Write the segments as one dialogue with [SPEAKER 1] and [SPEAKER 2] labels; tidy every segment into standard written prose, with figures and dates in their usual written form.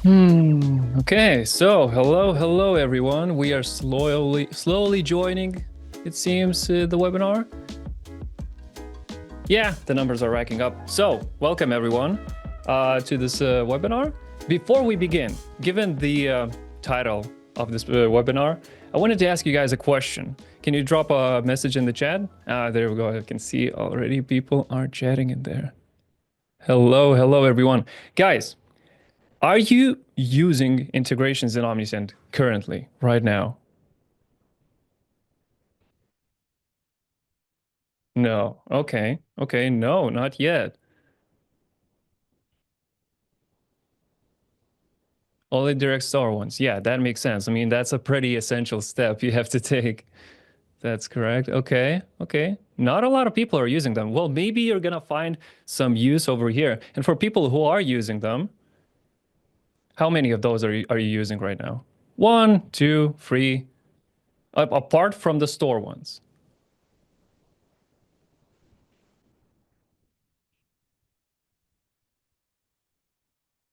[SPEAKER 1] Okay, so hello everyone. We are slowly joining, it seems, the webinar. Yeah, the numbers are racking up. So, welcome everyone to this webinar. Before we begin, given the title of this webinar, I wanted to ask you guys a question. Can you drop a message in the chat? There we go. I can see already people are chatting in there. Hello everyone. Guys, are you using integrations in Omnisend currently, right now? No. Okay. Okay. No, not yet. Only direct store ones. Yeah, that makes sense. I mean, that's a pretty essential step you have to take. That's correct. Okay. Okay. Not a lot of people are using them. Well, maybe you're gonna find some use over here. And for people who are using them, how many of those are you using right now? One, two, three, apart from the store ones.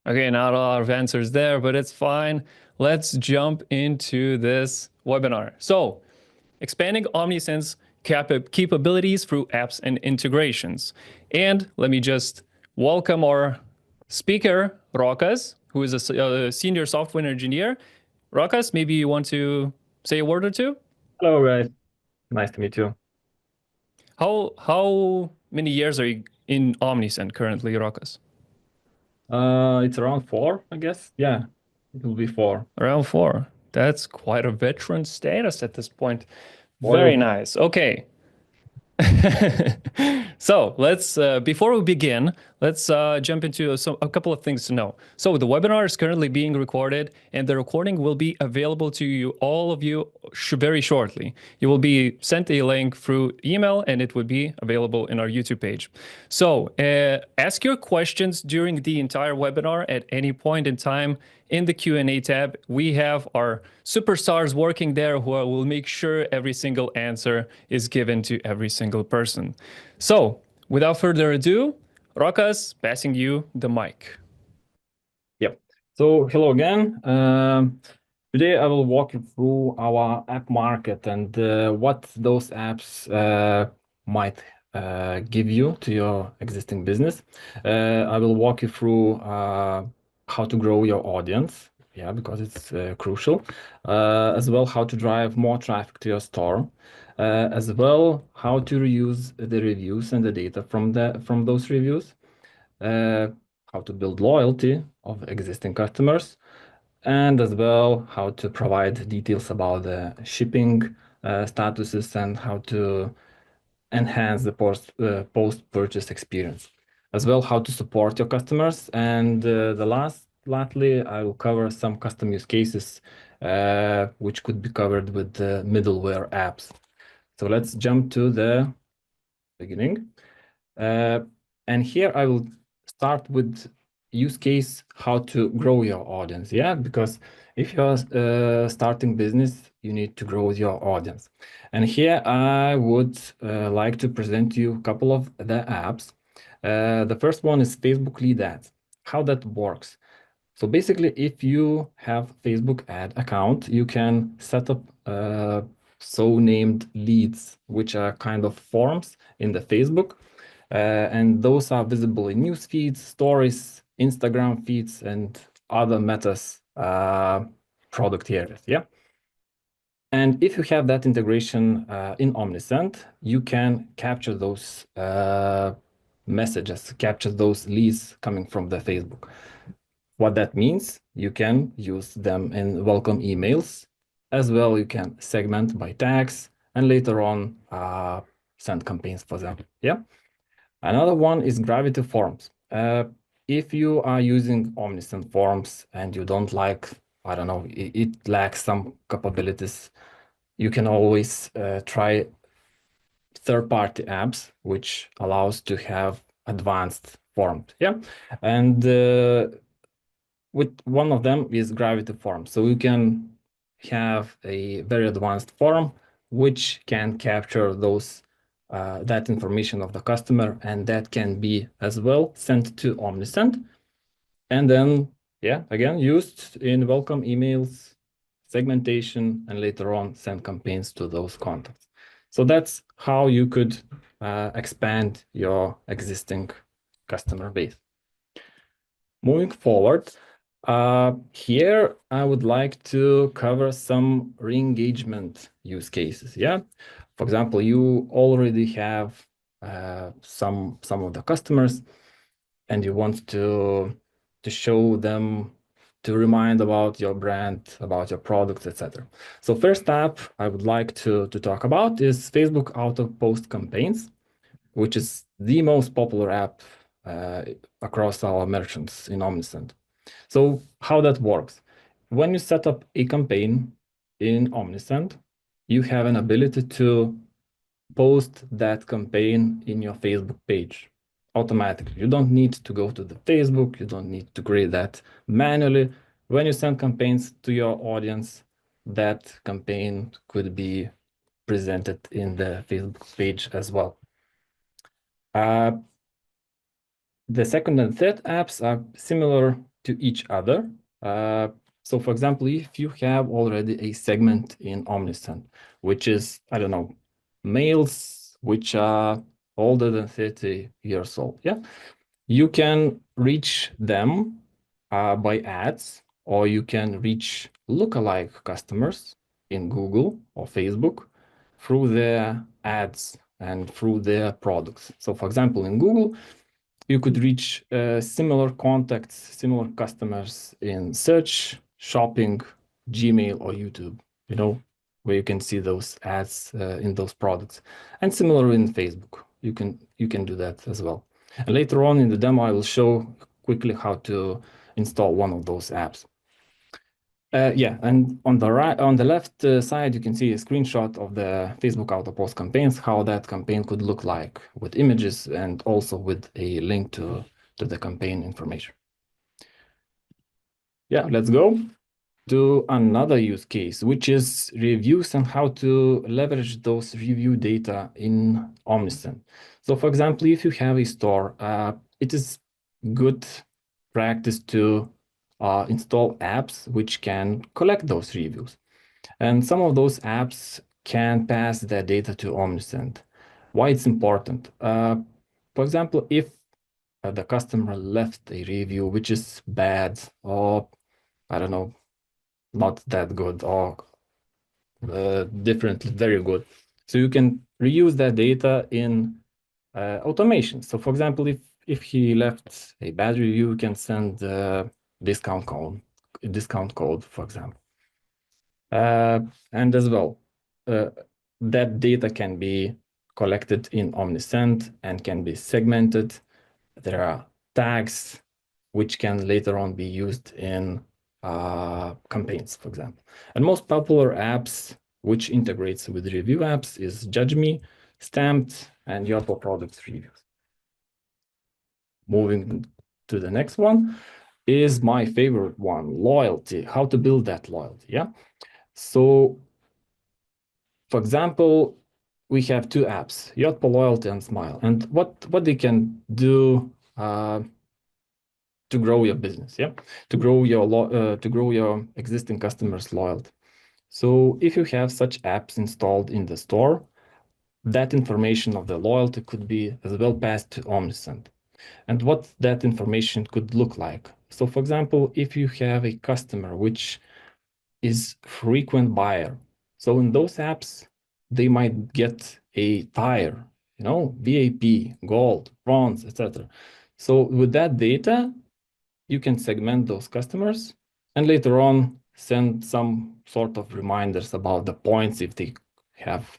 [SPEAKER 1] Okay, not a lot of answers there, but it's fine. Let's jump into this webinar. So, expanding Omnisend's capabilities through apps and integrations. And let me just welcome our speaker, Rokas, who is a senior software engineer. Rokas, maybe you want to say a word or two?
[SPEAKER 2] Hello, guys. Nice to meet you.
[SPEAKER 1] How many years are you in Omnisend currently, Rokas?
[SPEAKER 2] It's around 4, I guess. Yeah, it will be 4.
[SPEAKER 1] Around 4. That's quite a veteran status at this point. Very
[SPEAKER 2] Oil.
[SPEAKER 1] nice. Okay. So let's before we begin, let's jump into a couple of things to know. So the webinar is currently being recorded, and the recording will be available to you, all of you, very shortly. You will be sent a link through email, and it would be available in our YouTube page. So ask your questions during the entire webinar at any point in time. In the Q&A tab, we have our superstars working there who will make sure every single answer is given to every single person. So, without further ado, Rokas, passing you the mic.
[SPEAKER 2] Yep. So hello again. Today I will walk you through our app market and what those apps might give you to your existing business. I will walk you through how to grow your audience. Yeah, because it's crucial. As well, how to drive more traffic to your store. As well, how to reuse the reviews and the data from those reviews. Uh, how to build loyalty of existing customers, and as well how to provide details about the shipping statuses and how to enhance the post-purchase experience. As well, how to support your customers. And lastly, I will cover some custom use cases which could be covered with the middleware apps. So let's jump to the beginning. And here I will start with use case how to grow your audience. Yeah, because if you're starting business, you need to grow your audience. And here I would like to present you a couple of the apps. The first one is Facebook lead ads. How that works. So basically, if you have Facebook ad account, you can set up so named leads, which are kind of forms in the Facebook. And those are visible in news feeds, stories, Instagram feeds, and other metas product areas. Yeah. And if you have that integration in Omnisend, you can capture those messages, capture those leads coming from the Facebook. What that means, you can use them in welcome emails. As well, you can segment by tags and later on send campaigns for them. Yeah. Another one is Gravity Forms. If you are using Omnisend Forms and you don't like, I don't know, it lacks some capabilities, you can always try third-party apps, which allows to have advanced forms. Yeah. And with one of them is Gravity Form. So you can have a very advanced form which can capture those that information of the customer, and that can be as well sent to Omnisend. And then Yeah, again, used in welcome emails, segmentation, and later on send campaigns to those contacts. So that's how you could expand your existing customer base. Moving forward, here I would like to cover some re-engagement use cases. Yeah, for example, you already have some of the customers, and you want to show them, to remind about your brand, about your products, etc. So first app I would like to talk about is Facebook Auto Post Campaigns, which is the most popular app across our merchants in Omnisend. So how that works? When you set up a campaign in Omnisend, you have an ability to post that campaign in your Facebook page automatically. You don't need to go to the Facebook. You don't need to create that manually. When you send campaigns to your audience, that campaign could be presented in the Facebook page as well. The second and third apps are similar to each other. So for example, if you have already a segment in Omnisend, which is, I don't know, males which are older than 30 years old, yeah, you can reach them by ads, or you can reach lookalike customers in Google or Facebook through their ads and through their products. So for example, in Google, you could reach similar contacts, similar customers in search, shopping, Gmail, or YouTube, where you can see those ads in those products. And similar in Facebook, you can do that as well. And later on in the demo, I will show quickly how to install one of those apps. Yeah, and on the left side, you can see a screenshot of the Facebook Auto Post campaigns, how that campaign could look like with images and also with a link to the campaign information. Yeah, let's go to another use case, which is reviews and how to leverage those review data in Omnisend. So for example, if you have a store, it is good practice to install apps which can collect those reviews. And some of those apps can pass their data to Omnisend. Why it's important? For example, if the customer left a review which is bad, or I don't know, not that good, or differently very good. So you can reuse that data in automation. So for example, if he left a bad review, you can send a discount code, for example. And as well, that data can be collected in Omnisend and can be segmented. There are tags which can later on be used in campaigns, for example. And most popular apps which integrates with review apps is JudgeMe, Stamped, and Yotpo Products Reviews. Moving to the next one is my favorite one, loyalty, how to build that loyalty, yeah? So, for example, we have two apps, Yotpo Loyalty and Smile, and what they can do to grow your business, yeah, to grow your existing customers' loyalty. So if you have such apps installed in the store, that information of the loyalty could be as well passed to Omnisend. And what that information could look like. So for example, if you have a customer which is frequent buyer, so in those apps, they might get a tire, VIP, gold, bronze, etc. So with that data, you can segment those customers and later on send some sort of reminders about the points if they have,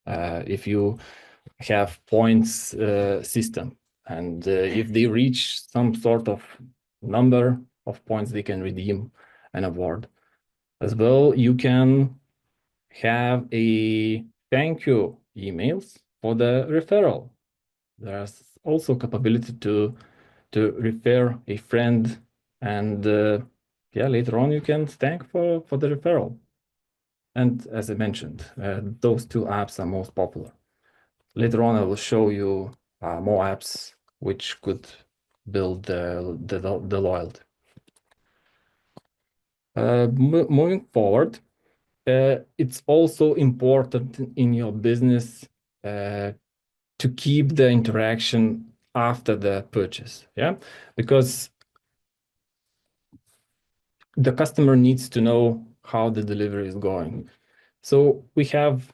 [SPEAKER 2] if you have points system, and if they reach some sort of number of points, they can redeem an award. As well, you can have a thank you emails for the referral. There's also capability to refer a friend, and yeah, later on you can thank for the referral. And as I mentioned, those two apps are most popular. Later on, I will show you more apps which could build the loyalty. Moving forward, it's also important in your business to keep the interaction after the purchase, yeah, because the customer needs to know how the delivery is going. So we have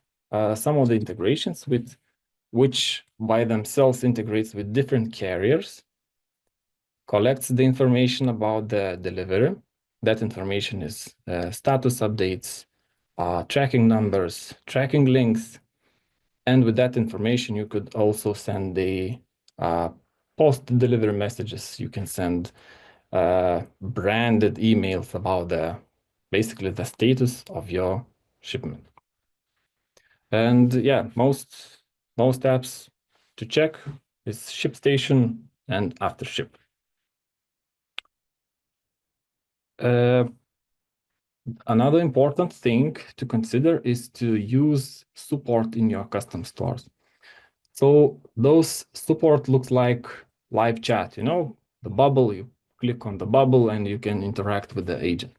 [SPEAKER 2] some of the integrations with which by themselves integrates with different carriers, collects the information about the delivery. That information is status updates, tracking numbers, tracking links. And with that information, you could also send the post-delivery messages. You can send branded emails about basically the status of your shipment. And yeah, most apps to check is ShipStation and AfterShip. Another important thing to consider is to use support in your custom stores. So those support looks like live chat, you know, the bubble, you click on the bubble and you can interact with the agent.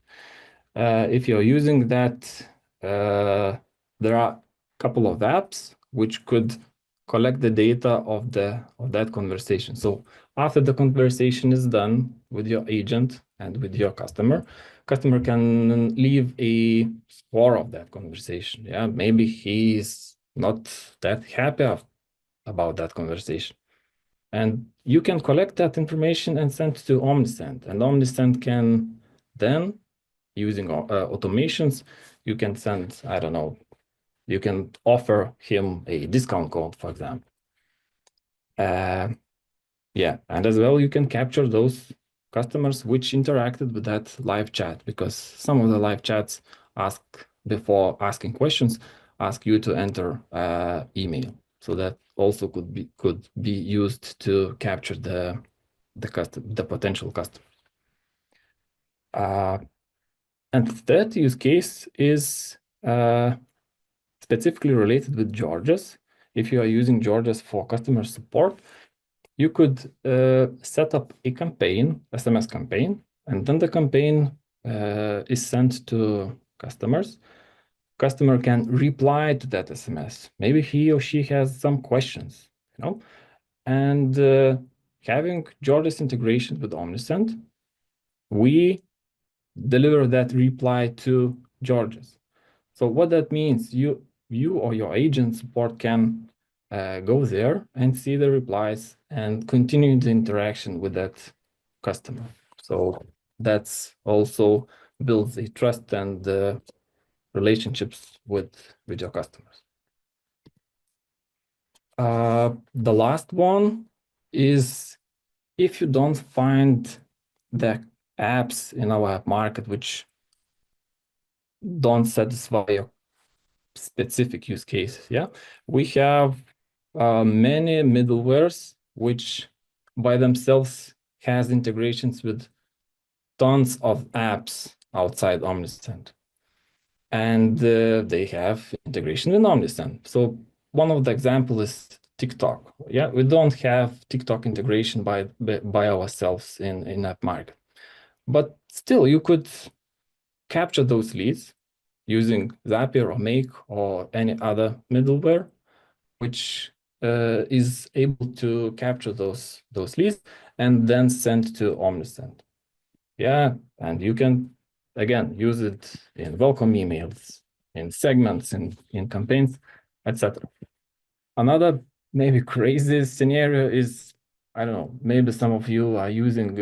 [SPEAKER 2] If you're using that, there are a couple of apps which could collect the data of that conversation. So after the conversation is done with your agent and with your customer can leave a score of that conversation. Yeah, maybe he is not that happy about that conversation. And you can collect that information and send to Omnisend. And Omnisend can then, using automations, you can send, I don't know, you can offer him a discount code, for example. Yeah, and as well, you can capture those customers which interacted with that live chat, because some of the live chats before asking questions, ask you to enter email. So that also could be used to capture the potential customer. And that use case is specifically related with Georges. If you are using Georges for customer support, you could set up a campaign, SMS campaign, and then the campaign is sent to customers. Customer can reply to that SMS. Maybe he or she has some questions, you know, and having Georges integration with Omnisend, we deliver that reply to Georges. So what that means, you or your agent support can go there and see the replies and continue the interaction with that customer. So that's also builds the trust and the relationships with your customers. The last one is if you don't find the apps in our app market which don't satisfy your specific use cases. Yeah, we have many middlewares which by themselves has integrations with tons of apps outside Omnisend, and they have integration with Omnisend. So one of the example is TikTok. Yeah, we don't have TikTok integration by ourselves in app market, but still you could capture those leads using Zapier or Make or any other middleware, which is able to capture those leads and then send to Omnisend. Yeah, and you can again use it in welcome emails, in segments, in campaigns, etc. Another maybe crazy scenario is, I don't know, maybe some of you are using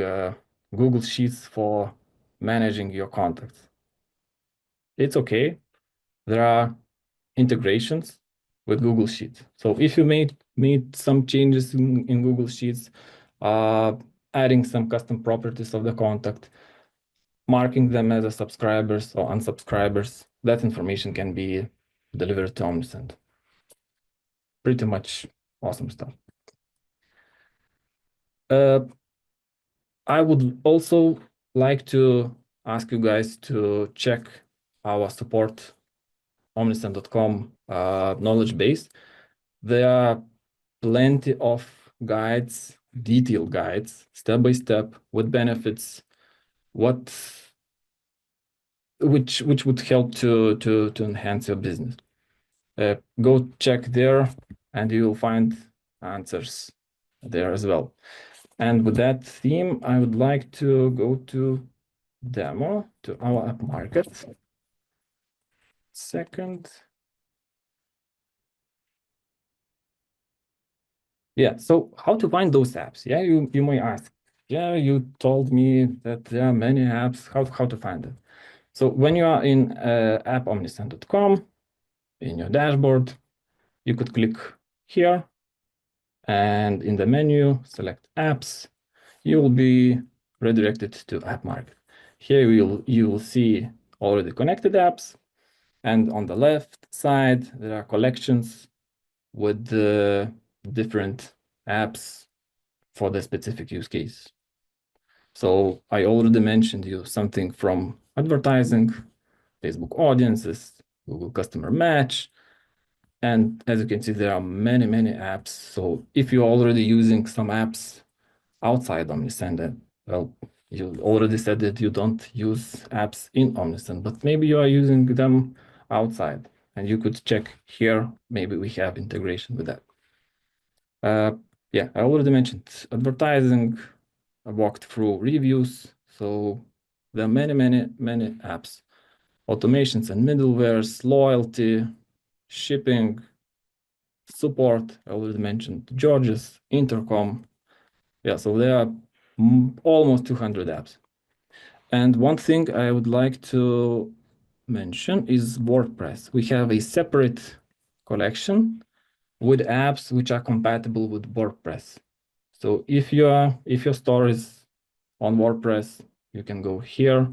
[SPEAKER 2] Google Sheets for managing your contacts. It's okay. There are integrations with Google Sheets. So if you made some changes in Google Sheets, adding some custom properties of the contact, marking them as a subscribers or unsubscribers, that information can be delivered to Omnisend. Pretty much awesome stuff. I would also like to ask you guys to check our support omnisend.com knowledge base. There are plenty of guides, detailed guides, step by step, what benefits, what which would help to enhance your business. Go check there, and you will find answers there as well. And with that theme, I would like to go to demo to our app market. Second. Yeah, so how to find those apps? Yeah, you may ask. Yeah, you told me that there are many apps. How to find them? So when you are in appomnisend.com, in your dashboard, you could click here, and in the menu, select apps. You will be redirected to App Market. Here you will see already connected apps, and on the left side there are collections with the different apps for the specific use case. So I already mentioned you something from advertising, Facebook audiences, Google Customer Match, and as you can see, there are many apps. So if you're already using some apps outside Omnisend, well, you already said that you don't use apps in Omnisend, but maybe you are using them outside, and you could check here. Maybe we have integration with that. Yeah, I already mentioned advertising. I walked through reviews. So there are many apps, automations and middlewares, loyalty, shipping, support. I already mentioned George's, Intercom. Yeah, so there are almost 200 apps. And one thing I would like to mention is WordPress. We have a separate collection with apps which are compatible with WordPress. So if your store is on WordPress, you can go here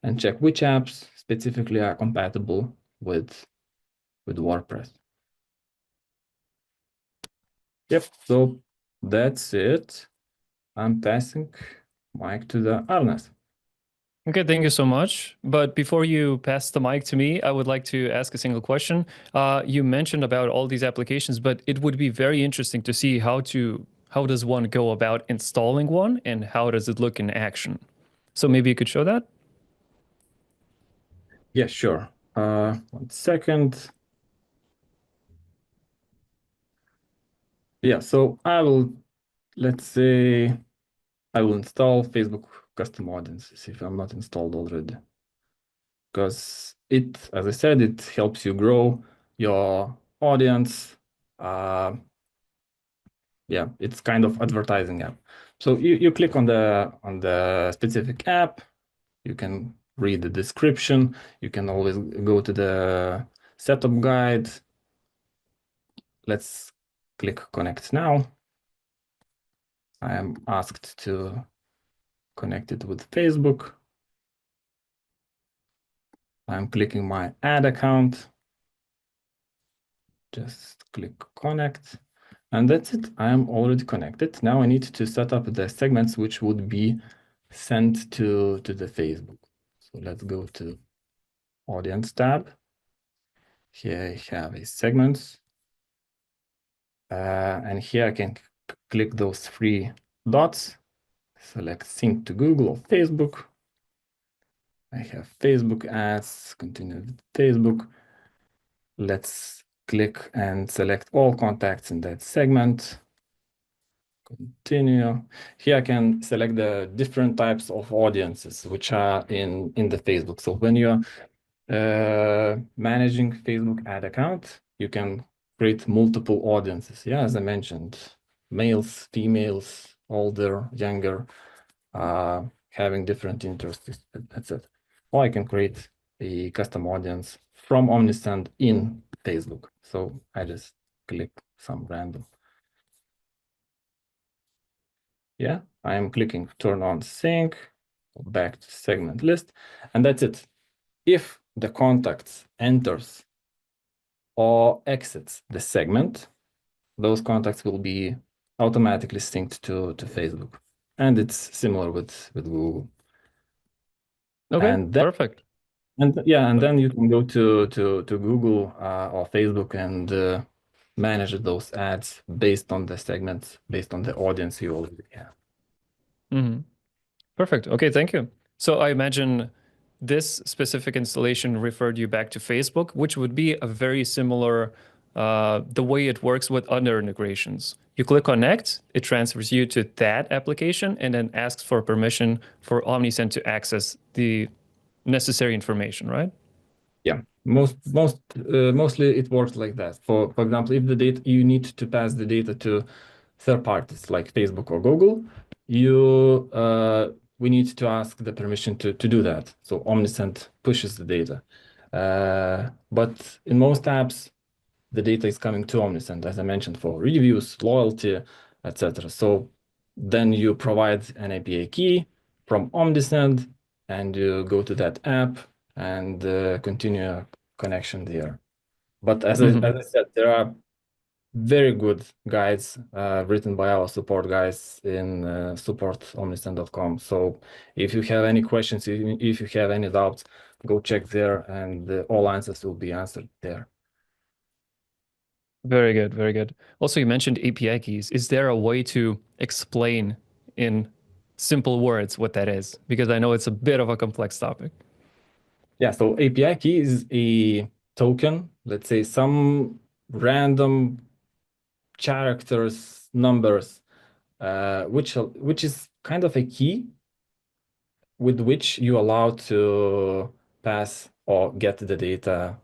[SPEAKER 2] and check which apps specifically are compatible with WordPress. Yep, so that's it. I'm passing mic to the Arnes.
[SPEAKER 1] Okay, thank you so much. But before you pass the mic to me, I would like to ask a single question. You mentioned about all these applications, but it would be very interesting to see how does one go about installing one and how does it look in action. So maybe you could show that?
[SPEAKER 2] Yeah, sure. 1 second. Yeah, so let's say I will install Facebook custom audiences if I'm not installed already. Because as I said, it helps you grow your audience. Yeah, it's kind of advertising app. So you click on the specific app, you can read the description, you can always go to the setup guide. Let's click connect now. I am asked to connect it with Facebook. I'm clicking my ad account. Just click connect. And that's it. I am already connected. Now I need to set up the segments which would be sent to the Facebook. So let's go to Audience tab. Here I have a segments. And here I can click those three dots. Select sync to Google or Facebook. I have Facebook ads, continue with Facebook. Let's click and select all contacts in that segment. Continue. Here I can select the different types of audiences which are in the Facebook. So when you're managing Facebook ad account, you can create multiple audiences. Yeah, as I mentioned, males, females, older, younger, having different interests, etc. Or I can create a custom audience from Omnisend in Facebook. So I just click some random. Yeah, I am clicking turn on sync, go back to segment list, and that's it. If the contacts enters or exits the segment, those contacts will be automatically synced to Facebook. And it's similar with Google.
[SPEAKER 1] Okay,
[SPEAKER 2] And then,
[SPEAKER 1] perfect.
[SPEAKER 2] and then you can go to Google or Facebook and manage those ads based on the segments, based on the audience you already have.
[SPEAKER 1] Perfect. Okay, thank you. So I imagine this specific installation referred you back to Facebook, which would be a very similar the way it works with other integrations. You click connect, it transfers you to that application and then asks for permission for Omnisend to access the necessary information, right?
[SPEAKER 2] Yeah, mostly it works like that. For example, if the data you need to pass the data to third parties like Facebook or Google, you we need to ask the permission to do that. So Omnisend pushes the data. But in most apps, the data is coming to Omnisend, as I mentioned, for reviews, loyalty, etc. So then you provide an API key from Omnisend, and you go to that app and continue a connection there. But as I said, there are very good guides written by our support guys in support.omnisend.com. So if you have any questions, if you have any doubts, go check there, and all answers will be answered there.
[SPEAKER 1] Very good, very good. Also, you mentioned API keys. Is there a way to explain in simple words what that is? Because I know it's a bit of a complex topic.
[SPEAKER 2] Yeah, so API key is a token, let's say some random characters, numbers, which is kind of a key with which you allow to pass or get the data,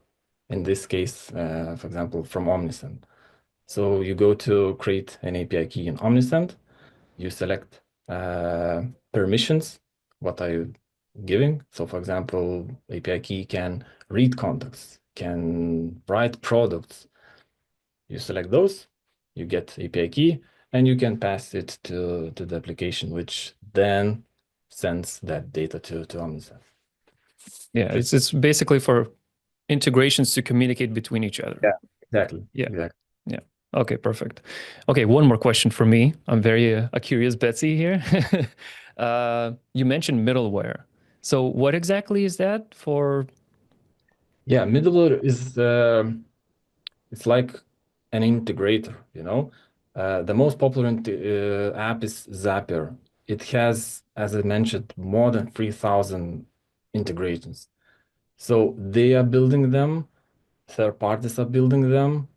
[SPEAKER 2] in this case, for example, from Omnisend. So you go to create an API key in Omnisend, you select permissions, what are you giving? So for example, API key can read contacts, can write products. You select those, you get API key, and you can pass it to the application, which then sends that data to Omnisend.
[SPEAKER 1] Yeah, it's basically for integrations to communicate between each other.
[SPEAKER 2] Yeah, exactly.
[SPEAKER 1] Yeah.
[SPEAKER 2] Exactly.
[SPEAKER 1] Yeah. Okay, perfect. Okay, one more question for me. I'm very a curious Betsy here. You mentioned middleware. So what exactly is that for?
[SPEAKER 2] Yeah, middleware is it's like an integrator, you know. The most popular app is Zapier. It has, as I mentioned, more than 3,000 integrations. So they are building them, third parties are building them.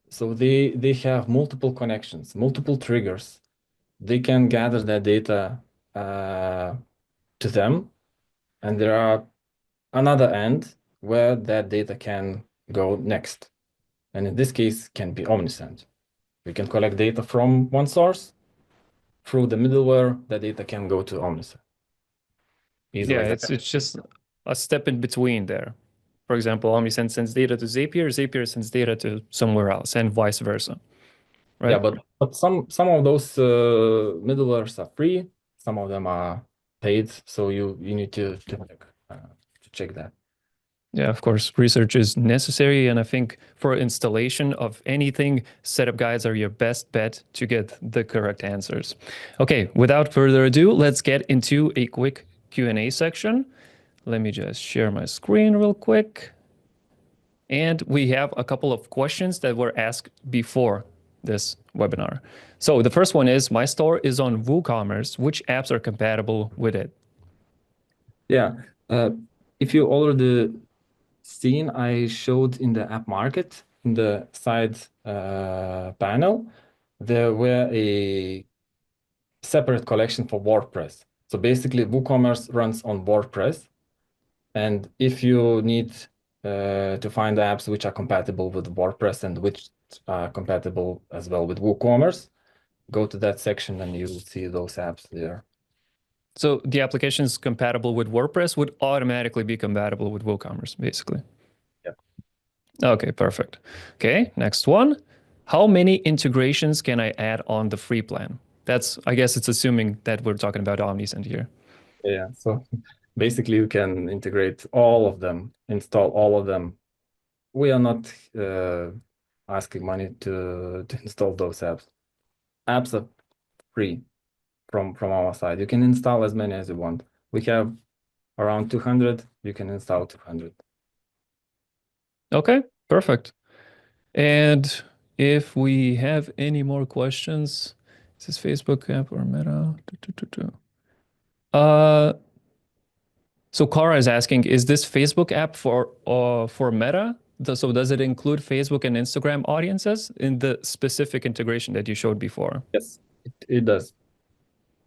[SPEAKER 2] So they have multiple connections, multiple triggers. They can gather that data to them, and there are another end where that data can go next. And in this case, can be Omnisend. We can collect data from one source. Through the middleware, the data can go to Omnisend. Easy
[SPEAKER 1] Yeah,
[SPEAKER 2] like that.
[SPEAKER 1] it's just a step in between there. For example, Omnisend sends data to Zapier, Zapier sends data to somewhere else, and vice versa,
[SPEAKER 2] Yeah,
[SPEAKER 1] right?
[SPEAKER 2] but some of those middlewares are free, some of them are paid, so you need to check that.
[SPEAKER 1] Yeah, of course, research is necessary. And I think for installation of anything, setup guides are your best bet to get the correct answers. Okay, without further ado, let's get into a quick Q&A section. Let me just share my screen real quick. And we have a couple of questions that were asked before this webinar. So the first one is, my store is on WooCommerce. Which apps are compatible with it?
[SPEAKER 2] Yeah, if you already seen, I showed in the app market, in the side panel, there were a separate collection for WordPress. So basically, WooCommerce runs on WordPress. And if you need to find apps which are compatible with WordPress and which are compatible as well with WooCommerce, go to that section and you will see those apps there.
[SPEAKER 1] So the applications compatible with WordPress would automatically be compatible with WooCommerce, basically.
[SPEAKER 2] Yeah.
[SPEAKER 1] Okay, perfect. Okay, next one. How many integrations can I add on the free plan? That's, I guess it's assuming that we're talking about Omnisend here.
[SPEAKER 2] Yeah. So basically, you can integrate all of them, install all of them. We are not asking money to install those apps. Apps are free from our side. You can install as many as you want. We have around 200. You can install 200.
[SPEAKER 1] Okay, perfect. And if we have any more questions, is this Facebook app or Meta? Uh, So Kara is asking, is this Facebook app for Meta? So does it include Facebook and Instagram audiences in the specific integration that you showed before?
[SPEAKER 2] Yes, it does.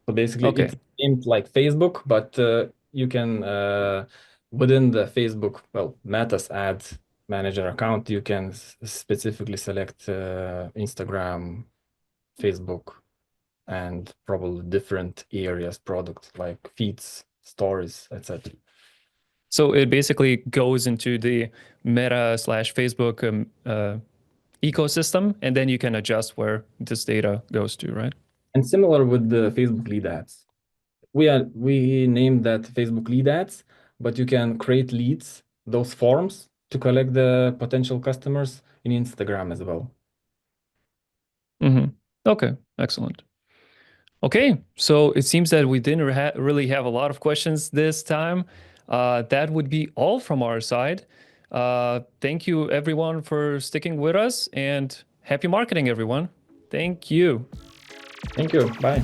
[SPEAKER 2] So basically,
[SPEAKER 1] Okay.
[SPEAKER 2] it's named like Facebook, but you can within the Facebook, well, Meta's ad manager account, you can specifically select Instagram, Facebook, and probably different areas, products like feeds, stories, etc.
[SPEAKER 1] So it basically goes into the Meta slash Facebook ecosystem, and then you can adjust where this data goes to, right?
[SPEAKER 2] And similar with the Facebook lead ads. We named that Facebook lead ads, but you can create leads, those forms, to collect the potential customers in Instagram as well.
[SPEAKER 1] Okay, excellent. Okay, so it seems that we didn't really have a lot of questions this time. That would be all from our side. Thank you, everyone, for sticking with us, and happy marketing, everyone. Thank you.
[SPEAKER 2] Thank you. Bye.